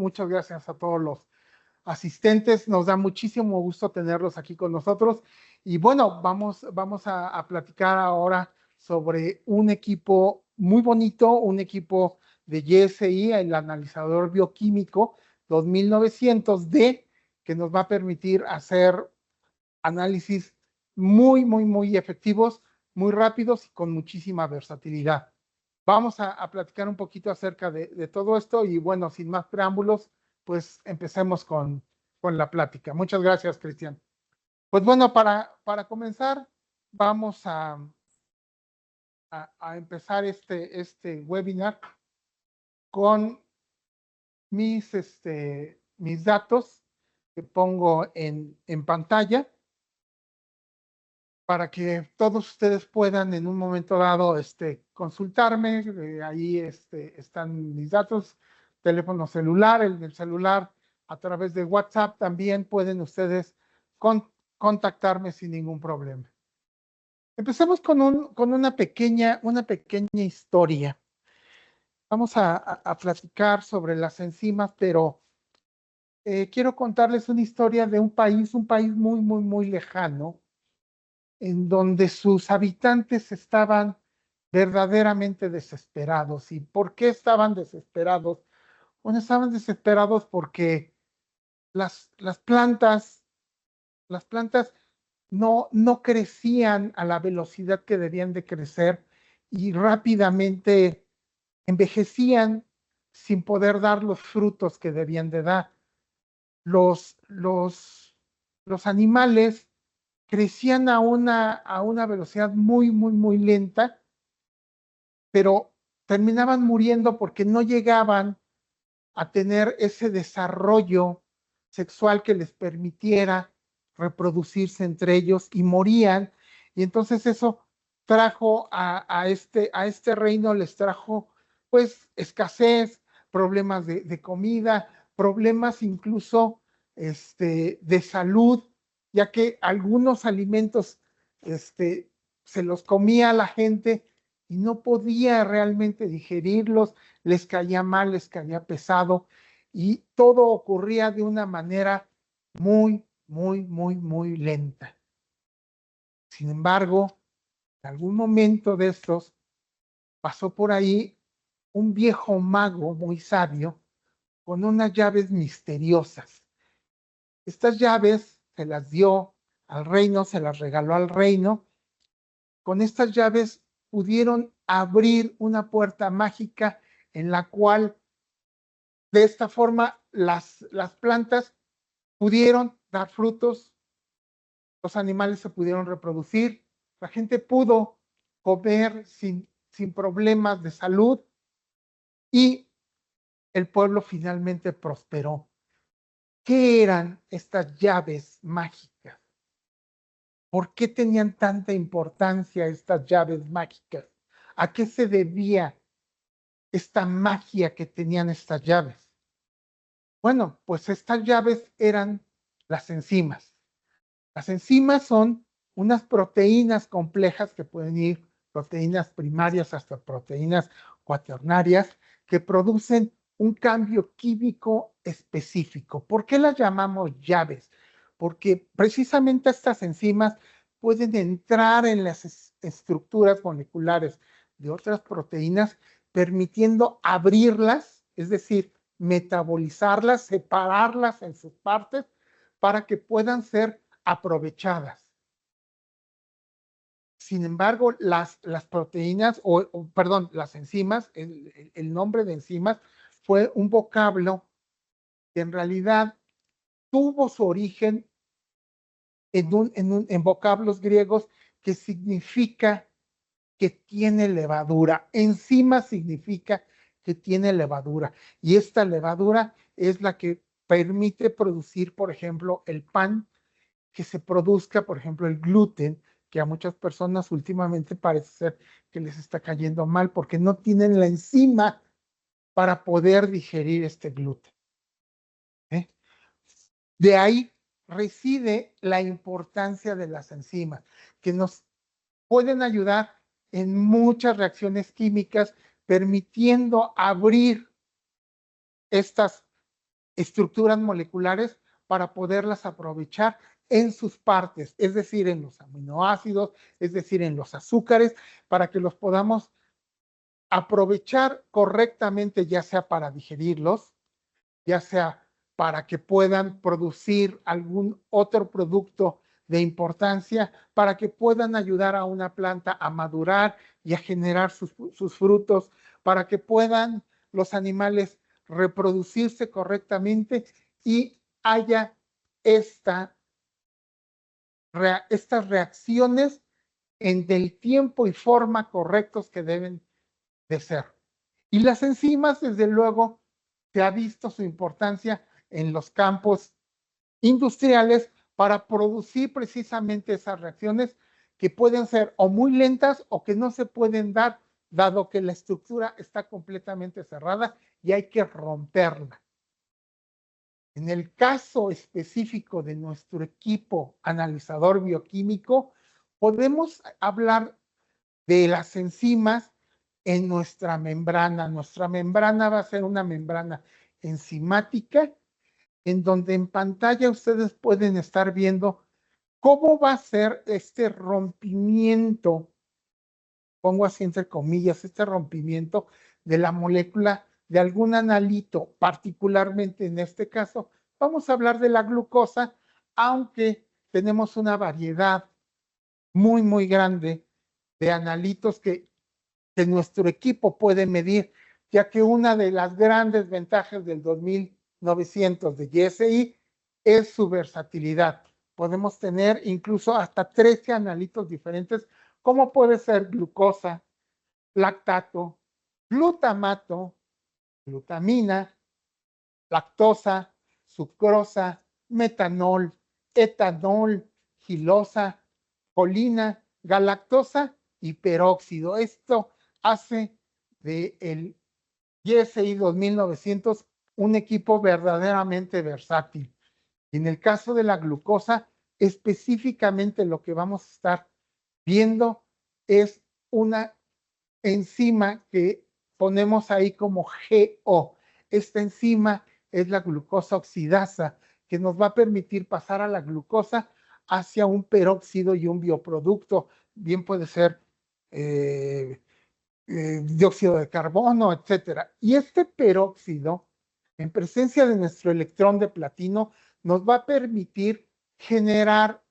muchas gracias a todos los asistentes. Nos da muchísimo gusto tenerlos aquí con nosotros. Y bueno, vamos a platicar ahora sobre un equipo muy bonito, un equipo de YSI, el analizador bioquímico 2900D, que nos va a permitir hacer análisis muy efectivos, muy rápidos y con muchísima versatilidad. Vamos a platicar un poquito acerca de todo esto y bueno, sin más preámbulos, pues empecemos con la plática. Muchas gracias, Cristian. Pues bueno, para comenzar, vamos a empezar este webinar con mis datos que pongo en pantalla para que todos ustedes puedan en un momento dado consultarme. Ahí están mis datos, teléfono celular, el del celular a través de WhatsApp también pueden ustedes contactarme sin ningún problema. Empecemos con una pequeña historia. Vamos a platicar sobre las enzimas, pero quiero contarles una historia de un país muy lejano, en donde sus habitantes estaban verdaderamente desesperados. ¿Y por qué estaban desesperados? Bueno, estaban desesperados porque las plantas no crecían a la velocidad que debían de crecer y rápidamente envejecían sin poder dar los frutos que debían de dar. Los animales crecían a una velocidad muy lenta, pero terminaban muriendo porque no llegaban a tener ese desarrollo sexual que les permitiera reproducirse entre ellos y morían. Y entonces eso trajo a este reino, les trajo pues escasez, problemas de comida, problemas incluso de salud, ya que algunos alimentos se los comía la gente y no podía realmente digerirlos, les caía mal, les caía pesado y todo ocurría de una manera muy lenta. Sin embargo, en algún momento de estos pasó por ahí un viejo mago muy sabio con unas llaves misteriosas. Estas llaves se las dio al reino, se las regaló al reino. Con estas llaves pudieron abrir una puerta mágica en la cual de esta forma las plantas pudieron dar frutos, los animales se pudieron reproducir, la gente pudo comer sin problemas de salud y el pueblo finalmente prosperó. ¿Qué eran estas llaves mágicas? ¿Por qué tenían tanta importancia estas llaves mágicas? ¿A qué se debía esta magia que tenían estas llaves? Bueno, pues estas llaves eran las enzimas. Las enzimas son unas proteínas complejas que pueden ir proteínas primarias hasta proteínas cuaternarias que producen un cambio químico específico. ¿Por qué las llamamos llaves? Porque precisamente estas enzimas pueden entrar en las estructuras moleculares de otras proteínas, permitiendo abrirlas, es decir, metabolizarlas, separarlas en sus partes para que puedan ser aprovechadas. Sin embargo, las proteínas, perdón, las enzimas, el nombre de enzimas fue un vocablo que en realidad tuvo su origen en vocablos griegos que significa que tiene levadura. Enzima significa que tiene levadura. Y esta levadura es la que permite producir, por ejemplo, el pan, que se produzca, por ejemplo, el gluten, que a muchas personas últimamente parece ser que les está cayendo mal porque no tienen la enzima para poder digerir este gluten. De ahí reside la importancia de las enzimas, que nos pueden ayudar en muchas reacciones químicas, permitiendo abrir estas estructuras moleculares para poderlas aprovechar en sus partes, es decir, en los aminoácidos, es decir, en los azúcares, para que los podamos aprovechar correctamente, ya sea para digerirlos, ya sea para que puedan producir algún otro producto de importancia, para que puedan ayudar a una planta a madurar y a generar sus frutos, para que puedan los animales reproducirse correctamente y haya estas reacciones en el tiempo y forma correctos que deben de ser. Y las enzimas, desde luego, se ha visto su importancia en los campos industriales para producir precisamente esas reacciones que pueden ser o muy lentas o que no se pueden dar, dado que la estructura está completamente cerrada y hay que romperla. En el caso específico de nuestro equipo analizador bioquímico, podemos hablar de las enzimas en nuestra membrana. Nuestra membrana va a ser una membrana enzimática en donde en pantalla ustedes pueden estar viendo cómo va a ser este rompimiento, pongo así entre comillas, este rompimiento de la molécula de algún analito, particularmente en este caso, vamos a hablar de la glucosa, aunque tenemos una variedad muy, muy grande de analitos que nuestro equipo puede medir, ya que una de las grandes ventajas del 2900 de GSI es su versatilidad. Podemos tener incluso hasta 13 analitos diferentes, como puede ser glucosa, lactato, glutamato, glutamina, lactosa, sucrosa, metanol, etanol, gilosa, colina, galactosa y peróxido. Esto hace del GSI 2900 un equipo verdaderamente versátil. En el caso de la glucosa, específicamente lo que vamos a estar viendo es una enzima que ponemos ahí como GO. Esta enzima es la glucosa oxidasa, que nos va a permitir pasar a la glucosa hacia un peróxido y un bioproducto. Bien puede ser dióxido de carbono, etcétera. Y este peróxido, en presencia de nuestro electrón de platino, nos va a permitir generar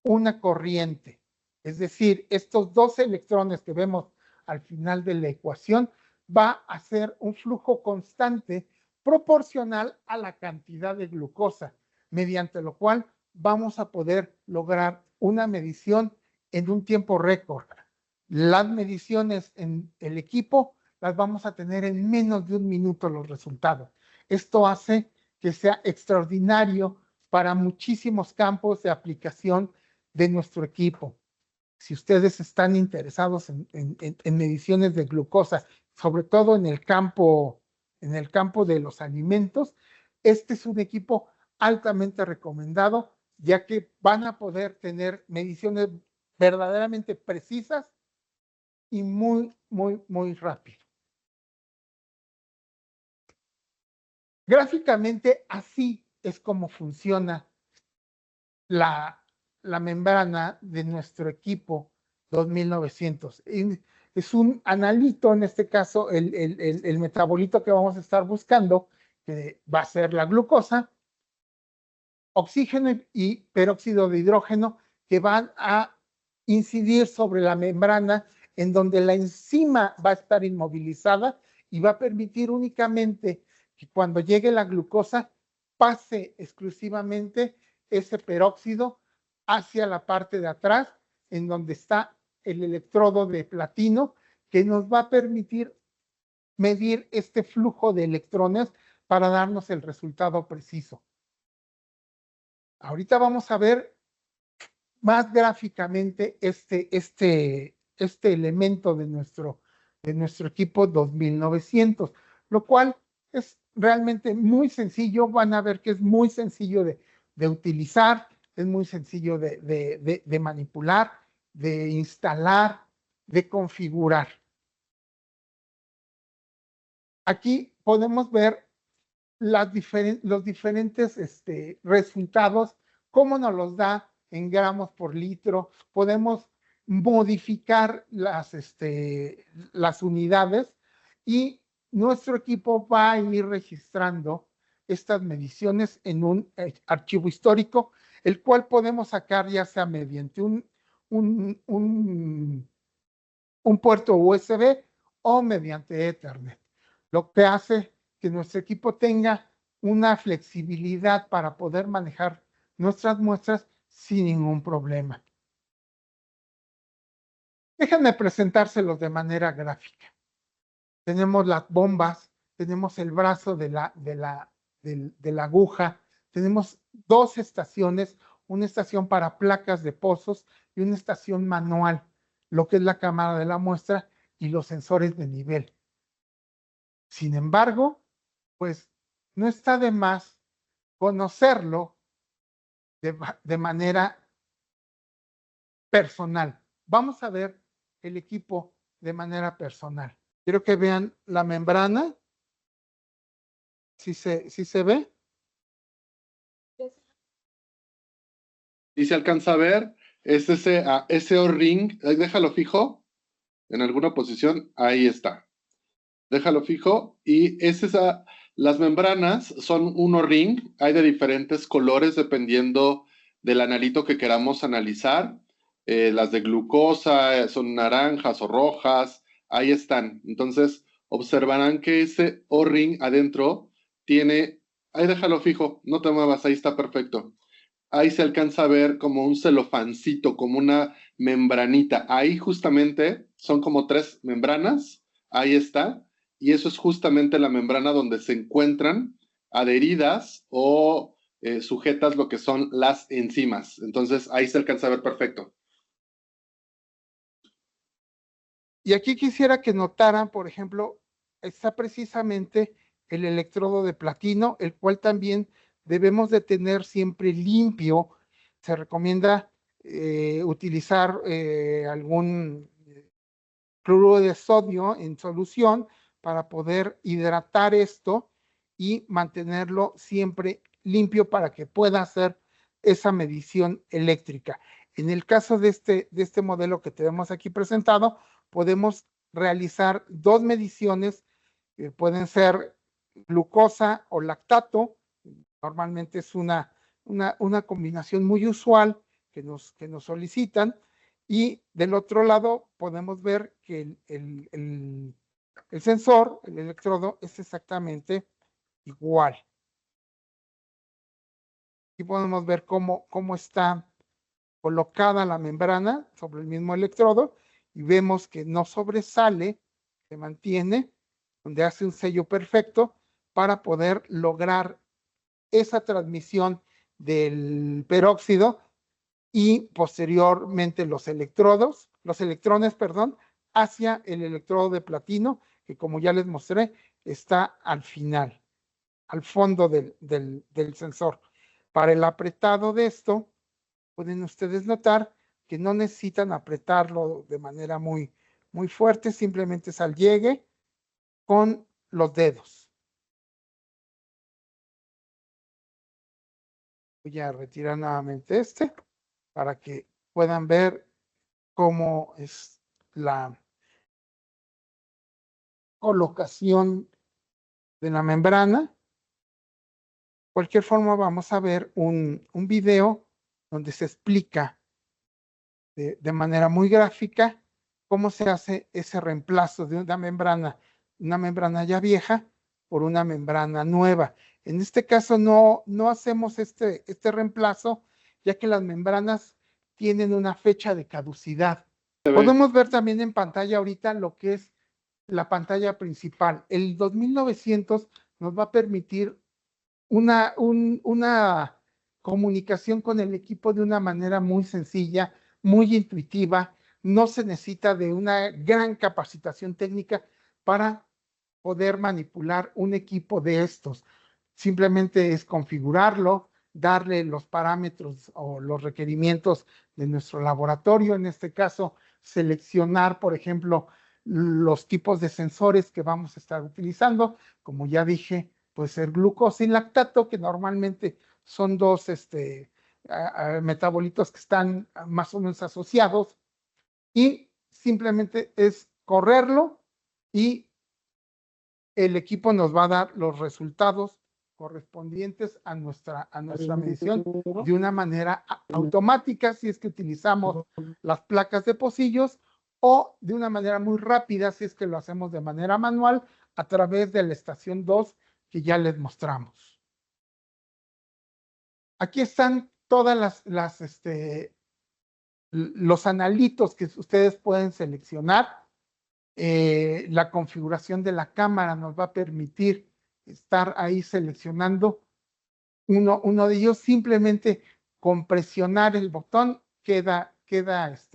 una corriente. Es decir, estos dos electrones que vemos al final de la ecuación va a ser un flujo constante proporcional a la cantidad de glucosa, mediante lo cual vamos a poder lograr una medición en un tiempo récord. Las mediciones en el equipo las vamos a tener en menos de un minuto los resultados. Esto hace que sea extraordinario para muchísimos campos de aplicación de nuestro equipo. Si ustedes están interesados en mediciones de glucosa, sobre todo en el campo de los alimentos, este es un equipo altamente recomendado, ya que van a poder tener mediciones verdaderamente precisas y muy, muy, muy rápido. Gráficamente, así es como funciona la membrana de nuestro equipo 2900. Es un analito, en este caso, el metabolito que vamos a estar buscando, que va a ser la glucosa, oxígeno y peróxido de hidrógeno, que van a incidir sobre la membrana, en donde la enzima va a estar inmovilizada y va a permitir únicamente que cuando llegue la glucosa pase exclusivamente ese peróxido hacia la parte de atrás, en donde está el electrodo de platino, que nos va a permitir medir este flujo de electrones para darnos el resultado preciso. Ahorita vamos a ver más gráficamente este elemento de nuestro equipo 2900, lo cual es realmente muy sencillo. Van a ver que es muy sencillo de utilizar, es muy sencillo de manipular, de instalar, de configurar. Aquí podemos ver los diferentes resultados, cómo nos los da en gramos por litro. Podemos modificar las unidades y nuestro equipo va a ir registrando estas mediciones en un archivo histórico, el cual podemos sacar ya sea mediante un puerto USB o mediante Ethernet, lo que hace que nuestro equipo tenga una flexibilidad para poder manejar nuestras muestras sin ningún problema. Déjenme presentárselos de manera gráfica. Tenemos las bombas, tenemos el brazo de la aguja, tenemos dos estaciones, una estación para placas de pozos y una estación manual, lo que es la cámara de la muestra y los sensores de nivel. Sin embargo, pues no está de más conocerlo de manera personal. Vamos a ver el equipo de manera personal. Quiero que vean la membrana. ¿Sí se ve? Y se alcanza a ver, es ese O-ring, déjalo fijo en alguna posición, ahí está. Déjalo fijo y las membranas son un O-ring, hay de diferentes colores dependiendo del analito que queramos analizar. Las de glucosa son naranjas o rojas, ahí están. Entonces observarán que ese O-ring adentro tiene, ahí déjalo fijo, no te muevas, ahí está perfecto. Ahí se alcanza a ver como un celofancito, como una membranita. Ahí justamente son como 3 membranas, ahí está, y eso es justamente la membrana donde se encuentran adheridas o sujetas lo que son las enzimas. Entonces ahí se alcanza a ver perfecto. Y aquí quisiera que notaran, por ejemplo, está precisamente el electrodo de platino, el cual también debemos de tener siempre limpio. Se recomienda utilizar algún cloruro de sodio en solución para poder hidratar esto y mantenerlo siempre limpio para que pueda hacer esa medición eléctrica. En el caso de este modelo que tenemos aquí presentado, podemos realizar 2 mediciones, que pueden ser glucosa o lactato. Normalmente es una combinación muy usual que nos solicitan. Y del otro lado podemos ver que el sensor, el electrodo, es exactamente igual. Aquí podemos ver cómo está colocada la membrana sobre el mismo electrodo y vemos que no sobresale, se mantiene, donde hace un sello perfecto para poder lograr esa transmisión del peróxido y posteriormente los electrones, hacia el electrodo de platino, que como ya les mostré, está al final, al fondo del sensor. Para el apretado de esto, pueden ustedes notar que no necesitan apretarlo de manera muy fuerte, simplemente es al llegue con los dedos. Voy a retirar nuevamente para que puedan ver cómo es la colocación de la membrana. Cualquier forma, vamos a ver un video donde se explica de manera muy gráfica cómo se hace ese reemplazo de una membrana ya vieja por una membrana nueva. En este caso no hacemos este reemplazo, ya que las membranas tienen una fecha de caducidad. Podemos ver también en pantalla ahorita lo que es la pantalla principal. El 2900 nos va a permitir una comunicación con el equipo de una manera muy sencilla, muy intuitiva. No se necesita de una gran capacitación técnica para poder manipular un equipo de estos. Simplemente es configurarlo, darle los parámetros o los requerimientos de nuestro laboratorio, en este caso, seleccionar, por ejemplo, los tipos de sensores que vamos a estar utilizando. Como ya dije, puede ser glucosa y lactato, que normalmente son dos metabolitos que están más o menos asociados, y simplemente es correrlo y el equipo nos va a dar los resultados correspondientes a nuestra medición de una manera automática si es que utilizamos las placas de pocillos, o de una manera muy rápida si es que lo hacemos de manera manual a través de la estación 2 que ya les mostramos. Aquí están todas los analitos que ustedes pueden seleccionar. La configuración de la cámara nos va a permitir estar ahí seleccionando uno de ellos. Simplemente con presionar el botón queda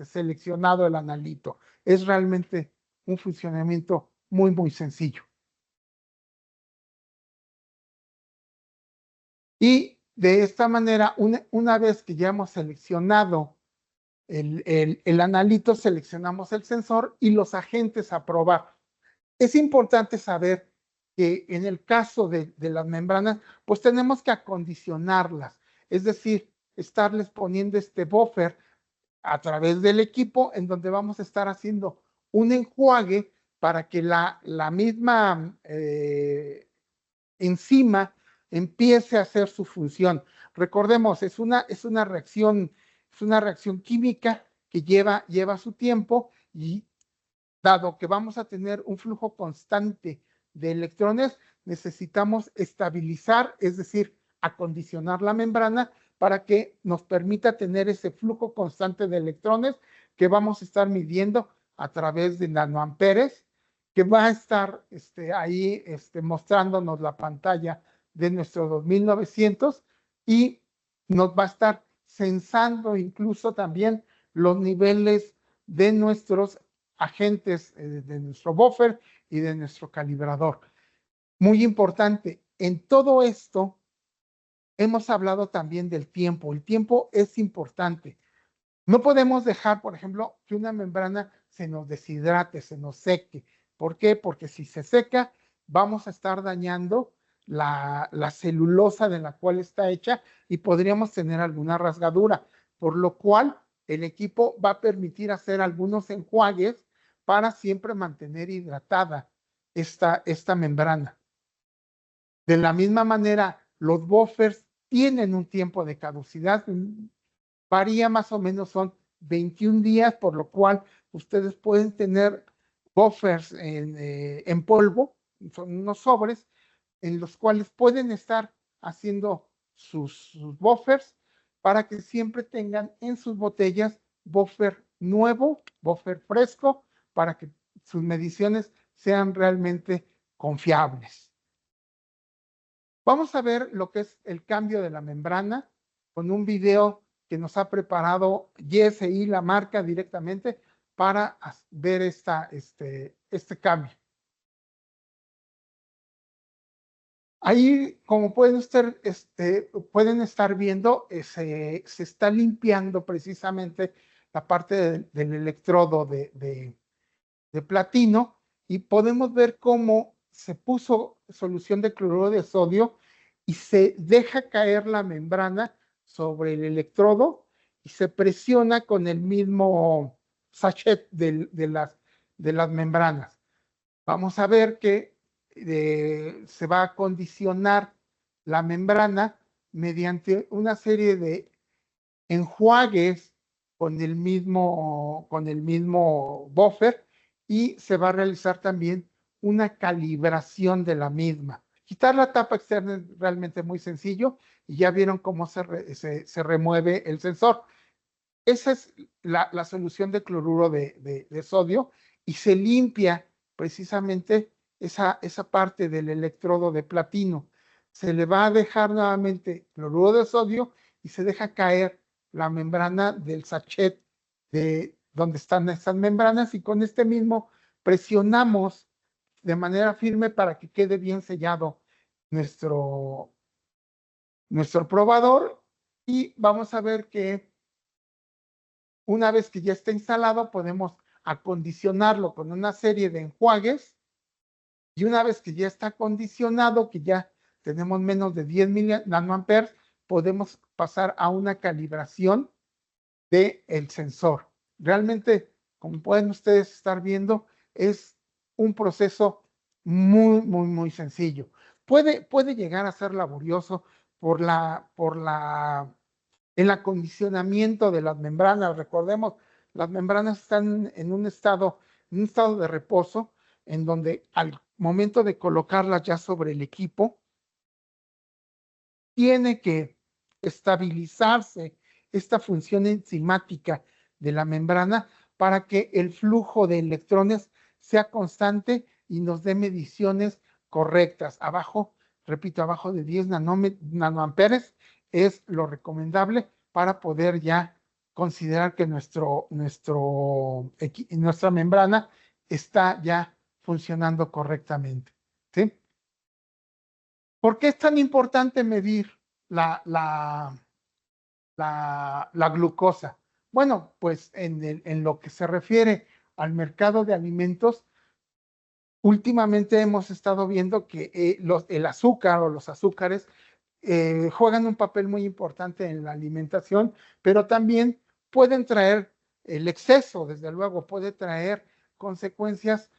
seleccionado el analito. Es realmente un funcionamiento muy, muy sencillo. Y de esta manera, una vez que ya hemos seleccionado el analito, seleccionamos el sensor y los agentes a probar. Es importante saber que en el caso de las membranas, pues tenemos que acondicionarlas, es decir, estarles poniendo este buffer a través del equipo, en donde vamos a estar haciendo un enjuague para que la misma enzima empiece a hacer su función. Recordemos, es una reacción química que lleva su tiempo, y dado que vamos a tener un flujo constante de electrones, necesitamos estabilizar, es decir, acondicionar la membrana para que nos permita tener ese flujo constante de electrones que vamos a estar midiendo a través de nanoamperes, que va a estar ahí mostrándonos la pantalla de nuestro 2900, y nos va a estar sensando incluso también los niveles de nuestros agentes, de nuestro buffer y de nuestro calibrador. Muy importante, en todo esto hemos hablado también del tiempo. El tiempo es importante. No podemos dejar, por ejemplo, que una membrana se nos deshidrate, se nos seque. ¿Por qué? Porque si se seca, vamos a estar dañando la celulosa de la cual está hecha y podríamos tener alguna rasgadura, por lo cual el equipo va a permitir hacer algunos enjuagues para siempre mantener hidratada esta membrana. De la misma manera, los buffers tienen un tiempo de caducidad, varía más o menos, son 21 días, por lo cual ustedes pueden tener buffers en polvo, son unos sobres en los cuales pueden estar haciendo sus buffers para que siempre tengan en sus botellas buffer nuevo, buffer fresco, para que sus mediciones sean realmente confiables. Vamos a ver lo que es el cambio de la membrana con un video que nos ha preparado YSI, la marca, directamente para ver este cambio. Ahí, como pueden estar viendo, se está limpiando precisamente la parte del electrodo de platino, y podemos ver cómo se puso solución de cloruro de sodio y se deja caer la membrana sobre el electrodo y se presiona con el mismo sachet de las membranas. Vamos a ver que se va a condicionar la membrana mediante una serie de enjuagues con el mismo buffer, y se va a realizar también una calibración de la misma. Quitar la tapa externa es realmente muy sencillo, y ya vieron cómo se remueve el sensor. Esa es la solución de cloruro de sodio, y se limpia precisamente esa parte del electrodo de platino. Se le va a dejar nuevamente cloruro de sodio y se deja caer la membrana del sachet de donde están estas membranas, y con este mismo presionamos de manera firme para que quede bien sellado nuestro probador. Y vamos a ver que una vez que ya está instalado, podemos acondicionarlo con una serie de enjuagues, y una vez que ya está acondicionado, que ya tenemos menos de 10 nanoamperes, podemos pasar a una calibración del sensor. Realmente, como pueden ustedes estar viendo, es un proceso muy sencillo. Puede llegar a ser laborioso el acondicionamiento de las membranas. Recordemos, las membranas están en un estado de reposo, en donde al momento de colocarlas ya sobre el equipo, tiene que estabilizarse esta función enzimática de la membrana para que el flujo de electrones sea constante y nos dé mediciones correctas. Abajo, repito, abajo de 10 nanoamperes es lo recomendable para poder ya considerar que nuestra membrana está ya funcionando correctamente. ¿Sí? ¿Por qué es tan importante medir la glucosa? Bueno, pues en lo que se refiere al mercado de alimentos, últimamente hemos estado viendo que el azúcar o los azúcares juegan un papel muy importante en la alimentación, pero también pueden traer el exceso, desde luego, puede traer consecuencias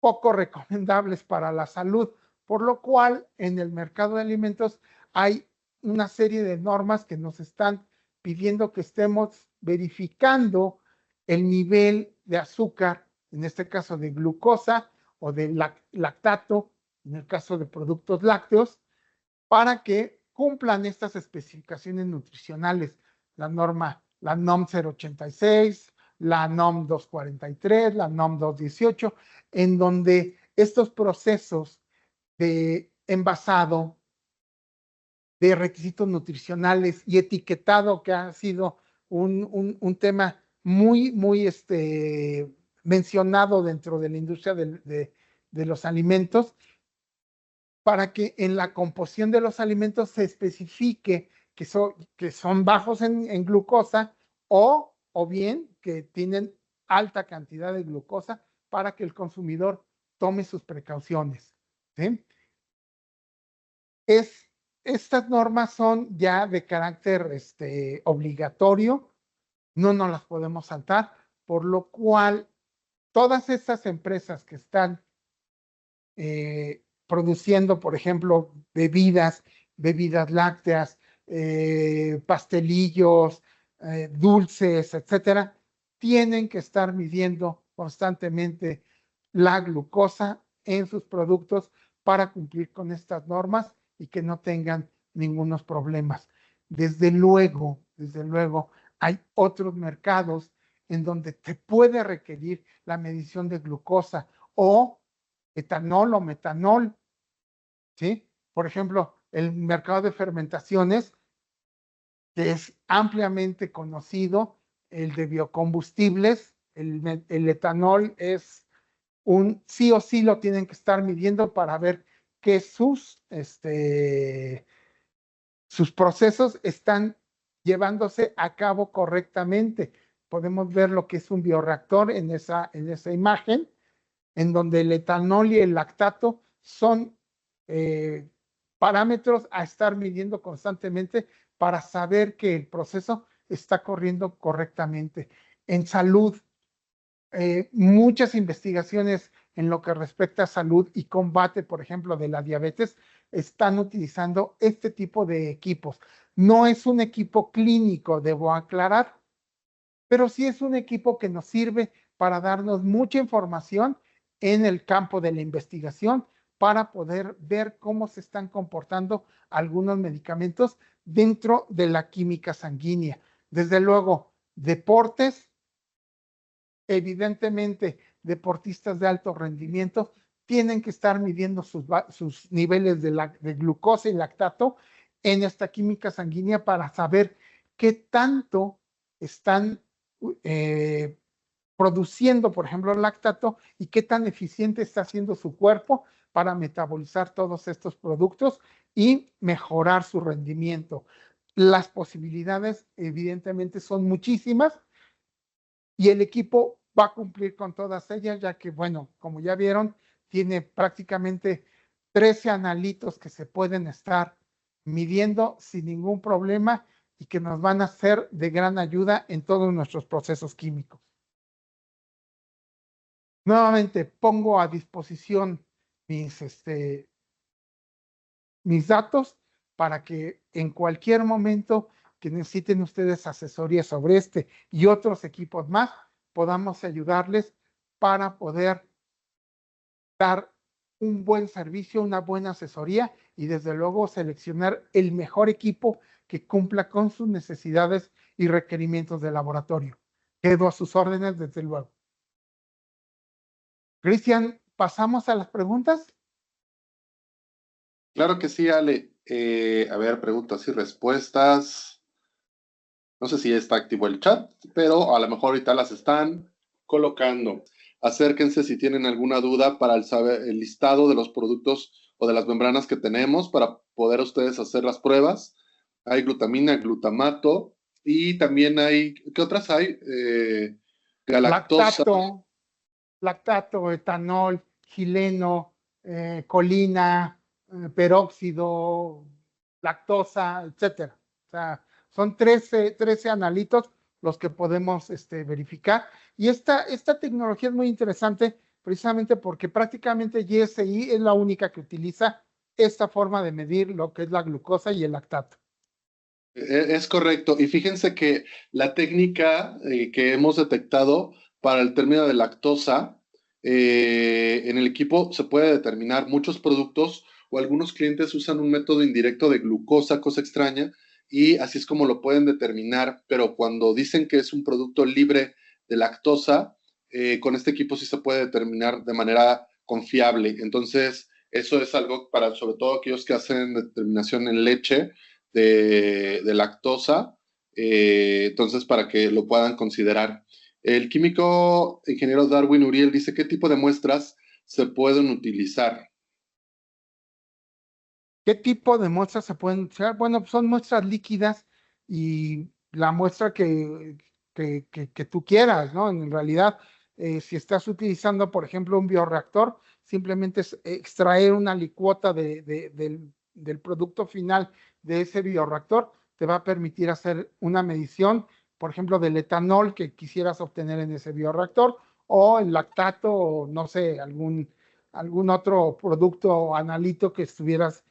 poco recomendables para la salud, por lo cual en el mercado de alimentos hay una serie de normas que nos están pidiendo que estemos verificando el nivel de azúcar, en este caso de glucosa o de lactato, en el caso de productos lácteos, para que cumplan estas especificaciones nutricionales, la NOM 086, la NOM 243, la NOM 218, en donde estos procesos de envasado, de requisitos nutricionales y etiquetado, que ha sido un tema muy mencionado dentro de la industria de los alimentos, para que en la composición de los alimentos se especifique que son bajos en glucosa o bien que tienen alta cantidad de glucosa para que el consumidor tome sus precauciones. ¿Sí? Estas normas son ya de carácter obligatorio, no nos las podemos saltar, por lo cual todas estas empresas que están produciendo, por ejemplo, bebidas lácteas, pastelillos, dulces, etcétera, tienen que estar midiendo constantemente la glucosa en sus productos para cumplir con estas normas y que no tengan ningunos problemas. Desde luego, hay otros mercados en donde te puede requerir la medición de glucosa o etanol o metanol, ¿sí? Por ejemplo, el mercado de fermentaciones, que es ampliamente conocido, el de biocombustibles, el etanol es sí o sí lo tienen que estar midiendo para ver que sus procesos están llevándose a cabo correctamente. Podemos ver lo que es un bioreactor en esa imagen, en donde el etanol y el lactato son parámetros a estar midiendo constantemente para saber que el proceso está corriendo correctamente. En salud, muchas investigaciones en lo que respecta a salud y combate, por ejemplo, de la diabetes, están utilizando este tipo de equipos. No es un equipo clínico, debo aclarar, pero sí es un equipo que nos sirve para darnos mucha información en el campo de la investigación para poder ver cómo se están comportando algunos medicamentos dentro de la química sanguínea. Desde luego, deportes, evidentemente, deportistas de alto rendimiento tienen que estar midiendo sus niveles de glucosa y lactato en esta química sanguínea para saber qué tanto están produciendo, por ejemplo, lactato y qué tan eficiente está haciendo su cuerpo para metabolizar todos estos productos y mejorar su rendimiento. Las posibilidades, evidentemente, son muchísimas y el equipo va a cumplir con todas ellas, ya que, bueno, como ya vieron, tiene prácticamente 13 analitos que se pueden estar midiendo sin ningún problema y que nos van a ser de gran ayuda en todos nuestros procesos químicos. Nuevamente pongo a disposición mis datos para que en cualquier momento que necesiten ustedes asesoría sobre este y otros equipos más, podamos ayudarles para poder dar un buen servicio, una buena asesoría y desde luego seleccionar el mejor equipo que cumpla con sus necesidades y requerimientos de laboratorio. Quedo a sus órdenes desde luego. Cristian, ¿pasamos a las preguntas? Claro que sí, Ale. A ver, preguntas y respuestas. No sé si está activo el chat, pero a lo mejor ahorita las están colocando. Acérquense si tienen alguna duda para el listado de los productos o de las membranas que tenemos para poder ustedes hacer las pruebas. Hay glutamina, glutamato y también hay, ¿qué otras hay? Galactosa. Lactato, etanol, gileno, colina, peróxido, lactosa, etcétera. O sea, son 13 analitos los que podemos verificar. Y esta tecnología es muy interesante precisamente porque prácticamente GSI es la única que utiliza esta forma de medir lo que es la glucosa y el lactato. Es correcto. Y fíjense que la técnica que hemos detectado para el término de lactosa, en el equipo se puede determinar muchos productos o algunos clientes usan un método indirecto de glucosa, cosa extraña, y así es como lo pueden determinar, pero cuando dicen que es un producto libre de lactosa, con este equipo sí se puede determinar de manera confiable. Entonces, eso es algo para sobre todo aquellos que hacen determinación en leche de lactosa, entonces para que lo puedan considerar. El químico ingeniero Darwin Uriel dice, ¿qué tipo de muestras se pueden utilizar? ¿Qué tipo de muestras se pueden usar? Bueno, son muestras líquidas y la muestra que tú quieras, ¿no? En realidad, si estás utilizando, por ejemplo, un bioreactor, simplemente es extraer una licuota del producto final de ese bioreactor, te va a permitir hacer una medición, por ejemplo, del etanol que quisieras obtener en ese bioreactor o el lactato o no sé, algún otro producto analito que estuvieras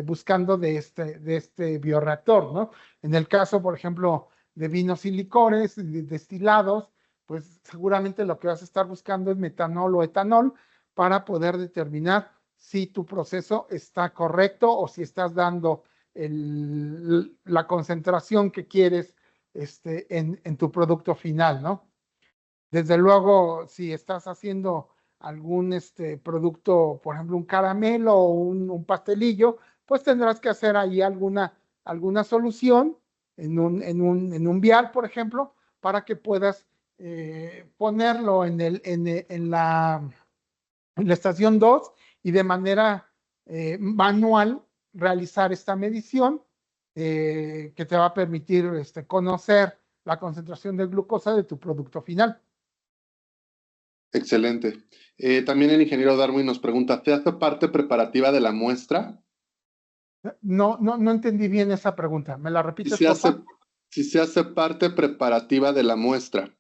buscando de este bioreactor, ¿no? En el caso, por ejemplo, de vinos y licores, destilados, pues seguramente lo que vas a estar buscando es metanol o etanol para poder determinar si tu proceso está correcto o si estás dando la concentración que quieres en tu producto final, ¿no? Desde luego, si estás haciendo algún producto, por ejemplo, un caramelo o un pastelillo, pues tendrás que hacer ahí alguna solución en un vial, por ejemplo, para que puedas ponerlo en la estación 2 y de manera manual realizar esta medición que te va a permitir conocer la concentración de glucosa de tu producto final. Excelente. También el ingeniero Darwin nos pregunta, ¿te hace parte preparativa de la muestra? No entendí bien esa pregunta. ¿Me la Si repites, se por hace, favor? si se hace parte preparativa de la muestra.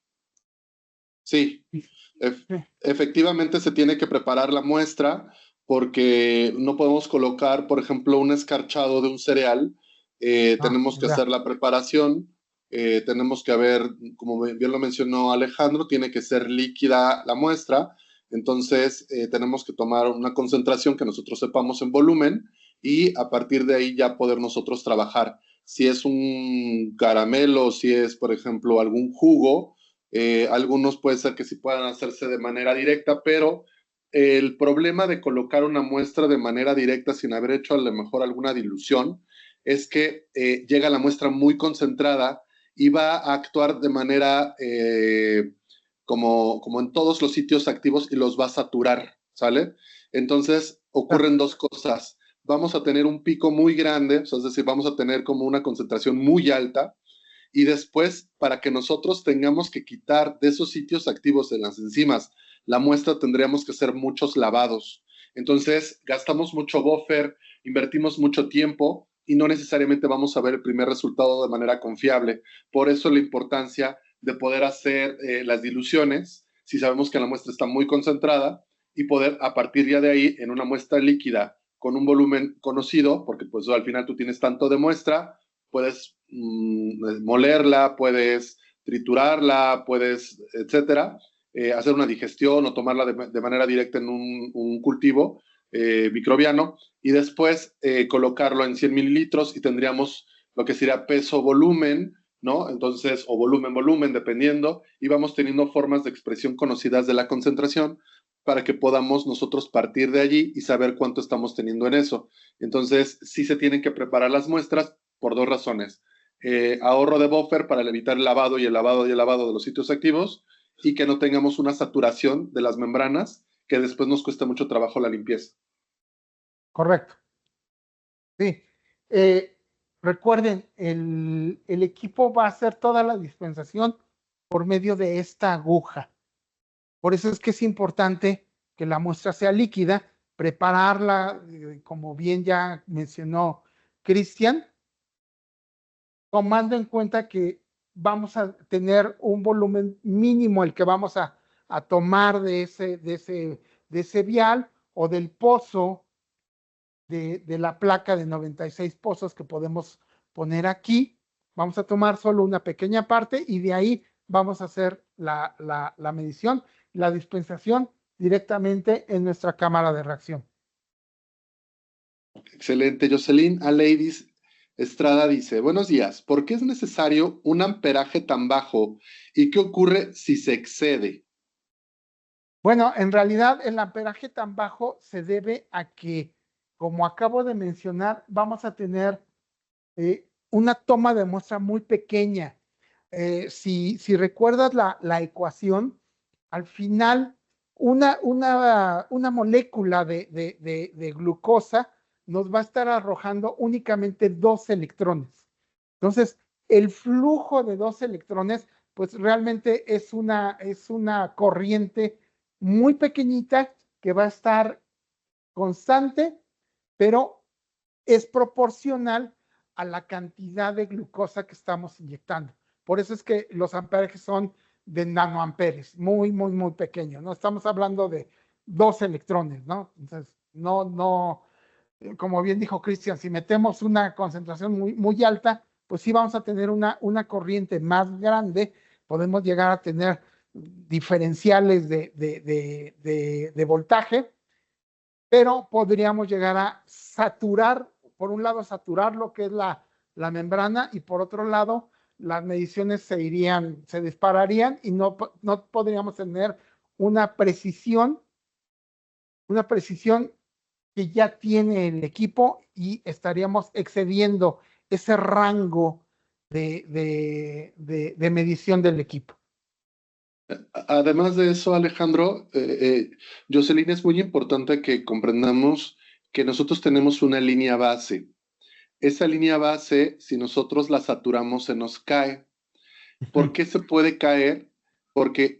Sí, Sí. efectivamente se tiene que preparar la muestra porque no podemos colocar, por ejemplo, un escarchado de un cereal. Tenemos que Ya. hacer la preparación. Tenemos que haber, como bien lo mencionó Alejandro, tiene que ser líquida la muestra. Entonces, tenemos que tomar una concentración que nosotros sepamos en volumen y a partir de ahí ya poder nosotros trabajar. Si es un caramelo, si es, por ejemplo, algún jugo, algunos puede ser que sí puedan hacerse de manera directa, pero el problema de colocar una muestra de manera directa sin haber hecho a lo mejor alguna dilución es que llega la muestra muy concentrada y va a actuar de manera como en todos los sitios activos y los va a saturar, ¿sale? Entonces ocurren dos cosas. Vamos a tener un pico muy grande, o sea, es decir, vamos a tener como una concentración muy alta, y después, para que nosotros tengamos que quitar de esos sitios activos en las enzimas la muestra, tendríamos que hacer muchos lavados. Entonces, gastamos mucho buffer, invertimos mucho tiempo y no necesariamente vamos a ver el primer resultado de manera confiable. Por eso la importancia de poder hacer las diluciones, si sabemos que la muestra está muy concentrada, y poder a partir ya de ahí, en una muestra líquida con un volumen conocido, porque pues al final tú tienes tanto de muestra, puedes molerla, puedes triturarla, puedes, etcétera, hacer una digestión o tomarla de manera directa en un cultivo microbiano y después colocarlo en 100 mililitros y tendríamos lo que sería peso-volumen, ¿no? Entonces, o volumen-volumen, dependiendo, y vamos teniendo formas de expresión conocidas de la concentración para que podamos nosotros partir de allí y saber cuánto estamos teniendo en eso. Entonces, sí se tienen que preparar las muestras por dos razones. Ahorro de buffer para evitar el lavado y el lavado y el lavado de los sitios activos y que no tengamos una saturación de las membranas que después nos cuesta mucho trabajo la limpieza. Correcto. Sí. Recuerden, el equipo va a hacer toda la dispensación por medio de esta aguja. Por eso es que es importante que la muestra sea líquida, prepararla, como bien ya mencionó Cristian, tomando en cuenta que vamos a tener un volumen mínimo el que vamos a tomar de ese vial o del pozo de la placa de 96 pozos que podemos poner aquí. Vamos a tomar solo una pequeña parte y de ahí vamos a hacer la medición, la dispensación directamente en nuestra cámara de reacción. Excelente, Jocelyn. A Ladies Estrada dice, buenos días, ¿por qué es necesario un amperaje tan bajo y qué ocurre si se excede? Bueno, en realidad el amperaje tan bajo se debe a que, como acabo de mencionar, vamos a tener una toma de muestra muy pequeña. Si recuerdas la ecuación, al final una molécula de glucosa nos va a estar arrojando únicamente 2 electrones. Entonces, el flujo de 2 electrones, pues realmente es una corriente muy pequeñita que va a estar constante, pero es proporcional a la cantidad de glucosa que estamos inyectando. Por eso es que los amperajes son de nanoamperes, muy, muy, muy pequeños, ¿no? Estamos hablando de 2 electrones, ¿no? Entonces, no, como bien dijo Cristian, si metemos una concentración muy, muy alta, pues sí vamos a tener una corriente más grande, podemos llegar a tener diferenciales de voltaje, pero podríamos llegar a saturar, por un lado, saturar lo que es la membrana y por otro lado, las mediciones se dispararían y no podríamos tener una precisión que ya tiene el equipo y estaríamos excediendo ese rango de medición del equipo. Además de eso, Alejandro, Jocelyn, es muy importante que comprendamos que nosotros tenemos una línea base. Esa línea base, si nosotros la saturamos, se nos cae. ¿Por qué se puede caer? Porque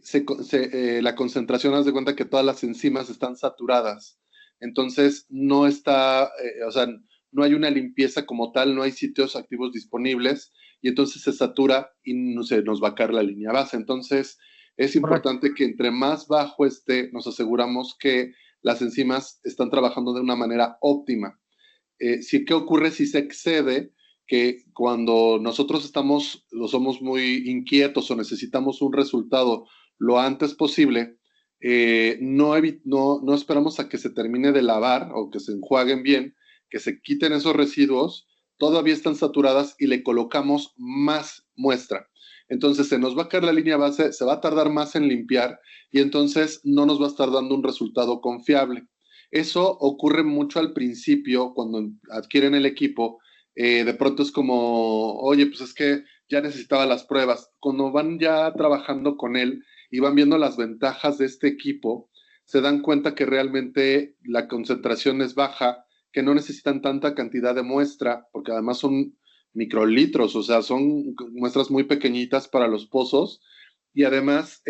la concentración, haz de cuenta que todas las enzimas están saturadas. Entonces, no está, o sea, no hay una limpieza como tal, no hay sitios activos disponibles y entonces se satura y no se nos va a caer la línea base. Entonces, es importante que entre más bajo esté, nos aseguramos que las enzimas están trabajando de una manera óptima. ¿Qué ocurre si se excede? Que cuando nosotros somos muy inquietos o necesitamos un resultado lo antes posible, no esperamos a que se termine de lavar o que se enjuaguen bien, que se quiten esos residuos, todavía están saturadas y le colocamos más muestra. Entonces se nos va a caer la línea base, se va a tardar más en limpiar y entonces no nos va a estar dando un resultado confiable. Eso ocurre mucho al principio, cuando adquieren el equipo, de pronto es como, oye, pues es que ya necesitaba las pruebas. Cuando van ya trabajando con él y van viendo las ventajas de este equipo, se dan cuenta que realmente la concentración es baja, que no necesitan tanta cantidad de muestra, porque además son microlitros, o sea, son muestras muy pequeñitas para los pozos, y además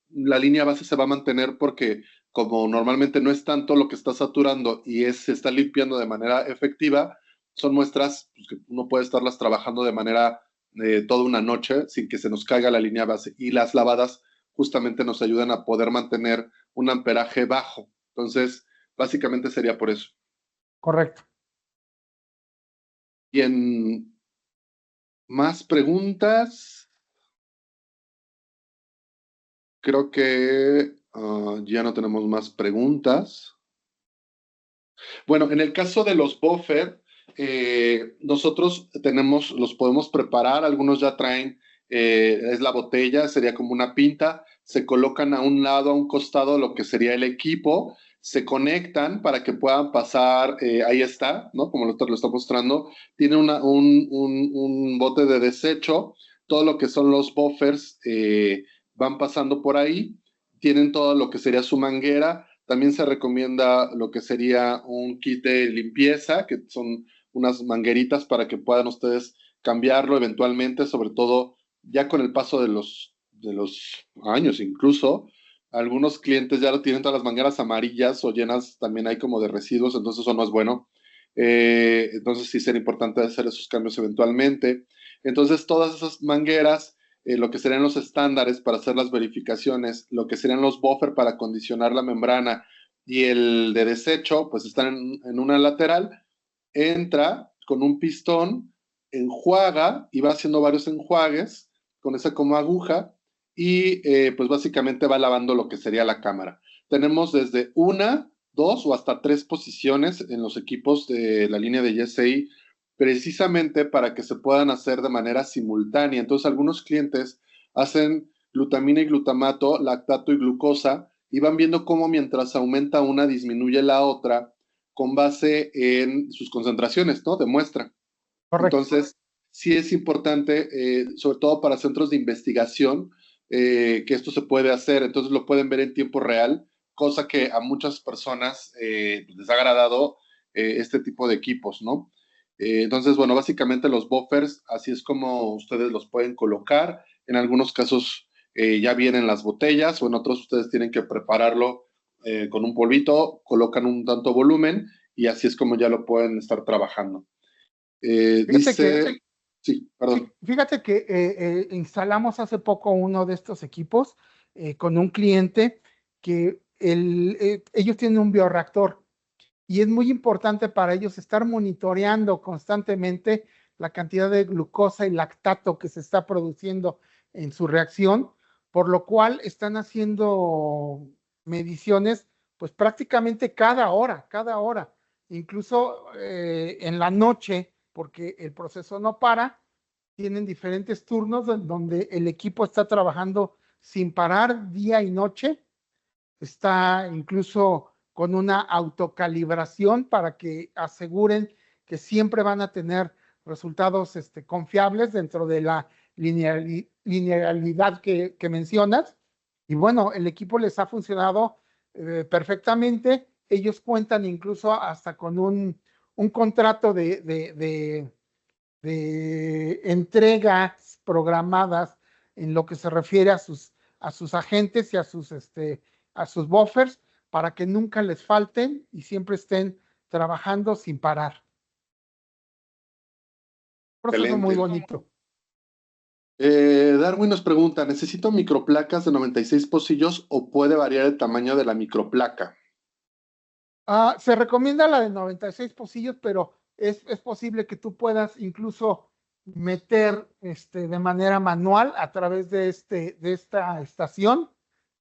la línea base se va a mantener porque como normalmente no es tanto lo que está saturando y se está limpiando de manera efectiva, son muestras pues, que uno puede estarlas trabajando de manera toda una noche sin que se nos caiga la línea base. Y las lavadas justamente nos ayudan a poder mantener un amperaje bajo. Entonces, básicamente sería por eso. Correcto. Y en más preguntas, creo que ya no tenemos más preguntas. Bueno, en el caso de los buffer, nosotros los podemos preparar, algunos ya traen, es la botella, sería como una pinta, se colocan a un lado, a un costado, lo que sería el equipo, se conectan para que puedan pasar, ahí está, ¿no? Como lo está mostrando, tiene un bote de desecho, todo lo que son los buffers van pasando por ahí, tienen todo lo que sería su manguera. También se recomienda lo que sería un kit de limpieza, que son unas mangueritas para que puedan ustedes cambiarlo eventualmente, sobre todo ya con el paso de los años incluso. Algunos clientes ya lo tienen todas las mangueras amarillas o llenas, también hay como de residuos, entonces eso no es bueno. Entonces sí sería importante hacer esos cambios eventualmente. Entonces todas esas mangueras lo que serían los estándares para hacer las verificaciones, lo que serían los buffer para condicionar la membrana y el de desecho, pues están en una lateral, entra con un pistón, enjuaga y va haciendo varios enjuagues con esa como aguja y pues básicamente va lavando lo que sería la cámara. Tenemos desde una, dos o hasta tres posiciones en los equipos de la línea de YSI precisamente para que se puedan hacer de manera simultánea. Entonces, algunos clientes hacen glutamina y glutamato, lactato y glucosa, y van viendo cómo mientras aumenta una, disminuye la otra con base en sus concentraciones, ¿no? De muestra. Correcto. Entonces, sí es importante, sobre todo para centros de investigación, que esto se puede hacer. Entonces, lo pueden ver en tiempo real, cosa que a muchas personas les ha agradado este tipo de equipos, ¿no? Entonces, bueno, básicamente los buffers, así es como ustedes los pueden colocar. En algunos casos ya vienen las botellas o en otros ustedes tienen que prepararlo con un polvito, colocan un tanto volumen y así es como ya lo pueden estar trabajando. Fíjate que, Sí, perdón. fíjate que instalamos hace poco uno de estos equipos con un cliente que ellos tienen un bioreactor y es muy importante para ellos estar monitoreando constantemente la cantidad de glucosa y lactato que se está produciendo en su reacción, por lo cual están haciendo mediciones pues prácticamente cada hora, incluso en la noche, porque el proceso no para, tienen diferentes turnos donde el equipo está trabajando sin parar día y noche, está incluso con una autocalibración para que aseguren que siempre van a tener resultados confiables dentro de la linealidad que mencionas. Y bueno, el equipo les ha funcionado perfectamente. Ellos cuentan incluso hasta con un contrato de entregas programadas en lo que se refiere a sus agentes y a sus buffers para que nunca les falten y siempre estén trabajando sin parar. Un proceso muy Excelente. bonito. Darwin nos pregunta, ¿necesito microplacas de 96 pocillos o puede variar el tamaño de la microplaca? Se recomienda la de 96 pocillos, pero es posible que tú puedas incluso meter de manera manual a través de esta estación.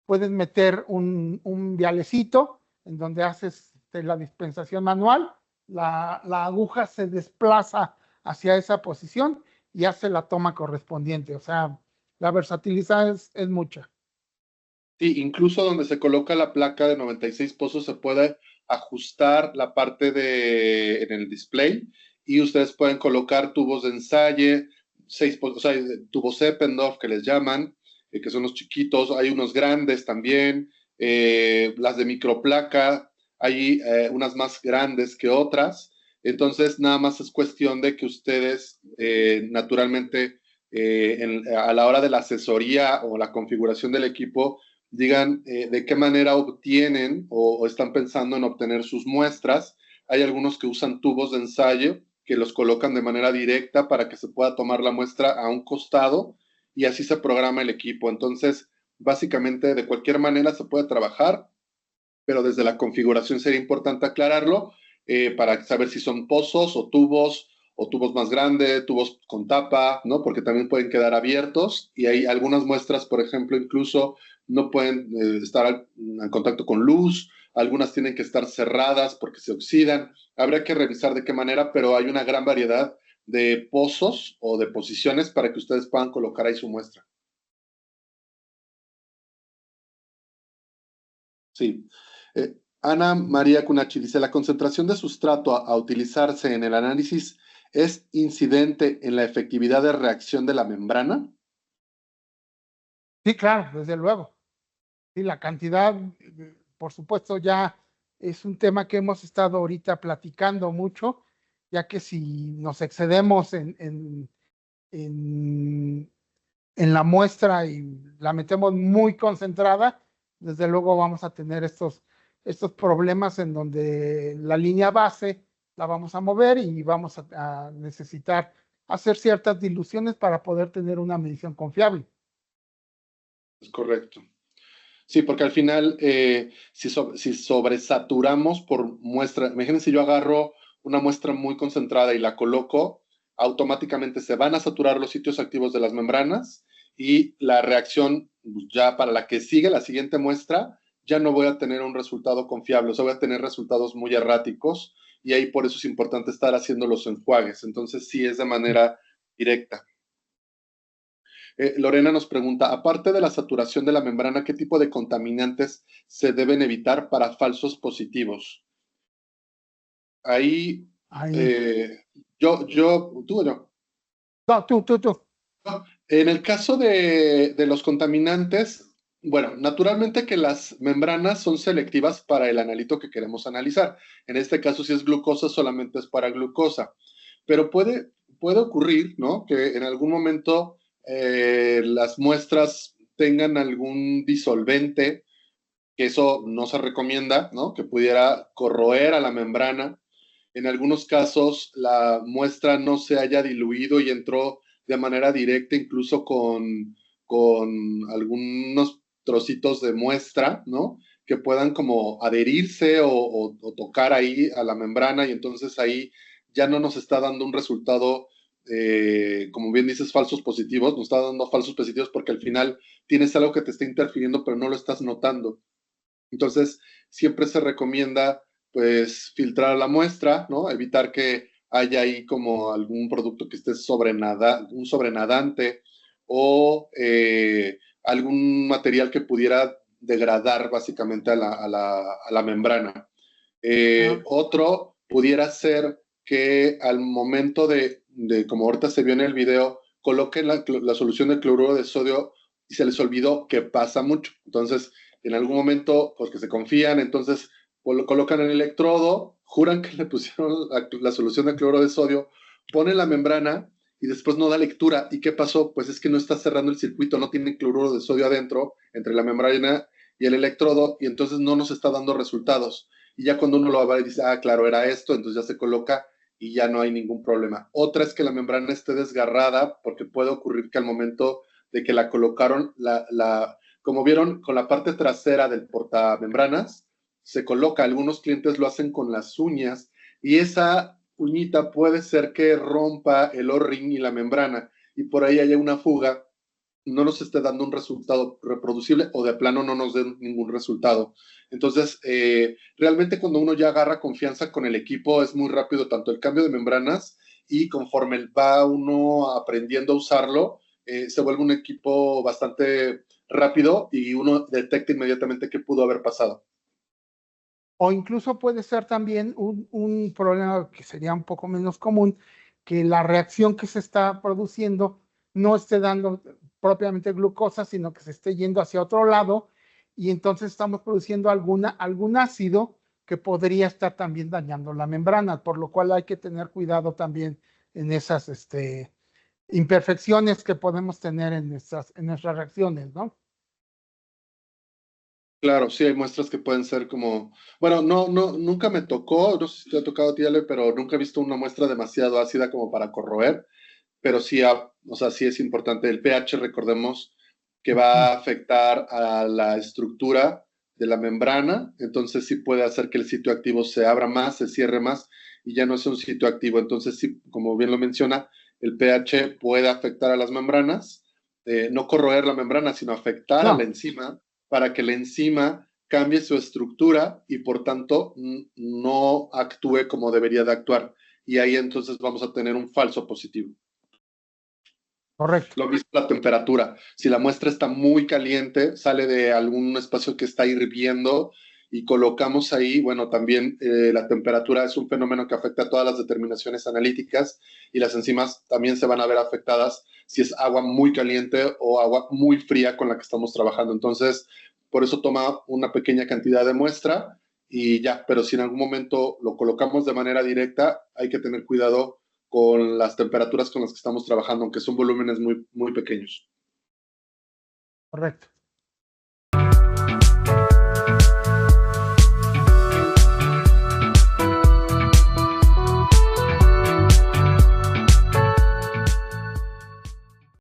Puedes meter un vialecito en donde haces la dispensación manual, la aguja se desplaza hacia esa posición y hace la toma correspondiente. O sea, la versatilidad es mucha. Sí, incluso donde se coloca la placa de 96 pozos se puede ajustar la parte en el display y ustedes pueden colocar tubos de ensayo, o sea, tubos Eppendorf que les llaman, que son los chiquitos, hay unos grandes también, las de microplaca, hay unas más grandes que otras, entonces nada más es cuestión de que ustedes naturalmente a la hora de la asesoría o la configuración del equipo digan de qué manera obtienen o están pensando en obtener sus muestras. Hay algunos que usan tubos de ensayo que los colocan de manera directa para que se pueda tomar la muestra a un costado y así se programa el equipo. Entonces, básicamente, de cualquier manera se puede trabajar, pero desde la configuración sería importante aclararlo para saber si son pozos o tubos más grandes, tubos con tapa, ¿no? Porque también pueden quedar abiertos y hay algunas muestras, por ejemplo, incluso no pueden estar en contacto con luz, algunas tienen que estar cerradas porque se oxidan. Habría que revisar de qué manera, pero hay una gran variedad de pozos o de posiciones para que ustedes puedan colocar ahí su muestra. Sí. Ana María Cunachi dice, la concentración de sustrato a utilizarse en el análisis es incidente en la efectividad de reacción de la membrana. Sí, claro, desde luego. Sí, la cantidad, por supuesto, ya es un tema que hemos estado ahorita platicando mucho, ya que si nos excedemos en, en la muestra y la metemos muy concentrada, desde luego vamos a tener estos problemas en donde la línea base la vamos a mover y vamos a necesitar hacer ciertas diluciones para poder tener una medición confiable. Es correcto. Sí, porque al final, si sobresaturamos por muestra, imagínense yo agarro una muestra muy concentrada y la coloco, automáticamente se van a saturar los sitios activos de las membranas y la reacción ya para la que sigue, la siguiente muestra, ya no voy a tener un resultado confiable, o sea, voy a tener resultados muy erráticos y ahí por eso es importante estar haciendo los enjuagues. Entonces, sí es de manera directa. Lorena nos pregunta, aparte de la saturación de la membrana, ¿qué tipo de contaminantes se deben evitar para falsos positivos? Ahí, Ahí. eh, tú o yo. No, tú. En el caso de los contaminantes, bueno, naturalmente que las membranas son selectivas para el analito que queremos analizar. En este caso, si es glucosa, solamente es para glucosa. Pero puede ocurrir, ¿no? Que en algún momento las muestras tengan algún disolvente, que eso no se recomienda, ¿no? Que pudiera corroer a la membrana. En algunos casos, la muestra no se haya diluido y entró de manera directa, incluso con algunos trocitos de muestra, ¿no? Que puedan como adherirse o tocar ahí a la membrana y entonces ahí ya no nos está dando un resultado, como bien dices, falsos positivos, nos está dando falsos positivos porque al final tienes algo que te está interfiriendo pero no lo estás notando. Entonces, siempre se recomienda, pues, filtrar la muestra, ¿no? Evitar que haya ahí como algún producto que esté un sobrenadante o algún material que pudiera degradar básicamente a la membrana. Ah, Otro pudiera ser que al momento como ahorita se vio en el video, coloquen la solución de cloruro de sodio y se les olvidó que pasa mucho. Entonces, en algún momento, porque se confían, entonces colocan el electrodo, juran que le pusieron la solución de cloruro de sodio, ponen la membrana y después no da lectura. ¿Y qué pasó? Pues es que no está cerrando el circuito, no tiene cloruro de sodio adentro, entre la membrana y el electrodo, y entonces no nos está dando resultados. Y ya cuando uno lo va a ver y dice, ah, claro, era esto, entonces ya se coloca y ya no hay ningún problema. Otra es que la membrana esté desgarrada, porque puede ocurrir que al momento de que la colocaron, como vieron, con la parte trasera del portamembranas, se coloca, algunos clientes lo hacen con las uñas, y esa uñita puede ser que rompa el O-ring y la membrana, y por ahí haya una fuga, no nos esté dando un resultado reproducible o de plano no nos den ningún resultado. Entonces, realmente cuando uno ya agarra confianza con el equipo es muy rápido tanto el cambio de membranas y conforme va uno aprendiendo a usarlo, se vuelve un equipo bastante rápido y uno detecta inmediatamente qué pudo haber pasado. o incluso puede ser también un problema que sería un poco menos común, que la reacción que se está produciendo no esté dando propiamente glucosa, sino que se esté yendo hacia otro lado y entonces estamos produciendo algún ácido que podría estar también dañando la membrana, por lo cual hay que tener cuidado también en esas imperfecciones que podemos tener en nuestras reacciones, ¿no? Claro, sí, hay muestras que pueden ser como, bueno, nunca me tocó, no sé si te ha tocado a ti, Ale, pero nunca he visto una muestra demasiado ácida como para corroer, pero sí, o sea, sí es importante. El pH, recordemos que va Ujú. a afectar a la estructura de la membrana, entonces sí puede hacer que el sitio activo se abra más, se cierre más y ya no es un sitio activo. Entonces sí, como bien lo menciona, el pH puede afectar a las membranas, no corroer la membrana, sino afectar a la No, enzima para que la enzima cambie su estructura y por tanto no actúe como debería de actuar. Y ahí entonces vamos a tener un falso positivo. correcto. Lo mismo la temperatura. Si la muestra está muy caliente, sale de algún espacio que está hirviendo y colocamos ahí, bueno, también la temperatura es un fenómeno que afecta a todas las determinaciones analíticas y las enzimas también se van a ver afectadas si es agua muy caliente o agua muy fría con la que estamos trabajando. Entonces, por eso toma una pequeña cantidad de muestra y ya, pero si en algún momento lo colocamos de manera directa, hay que tener cuidado con las temperaturas con las que estamos trabajando, aunque son volúmenes muy, muy pequeños. Correcto.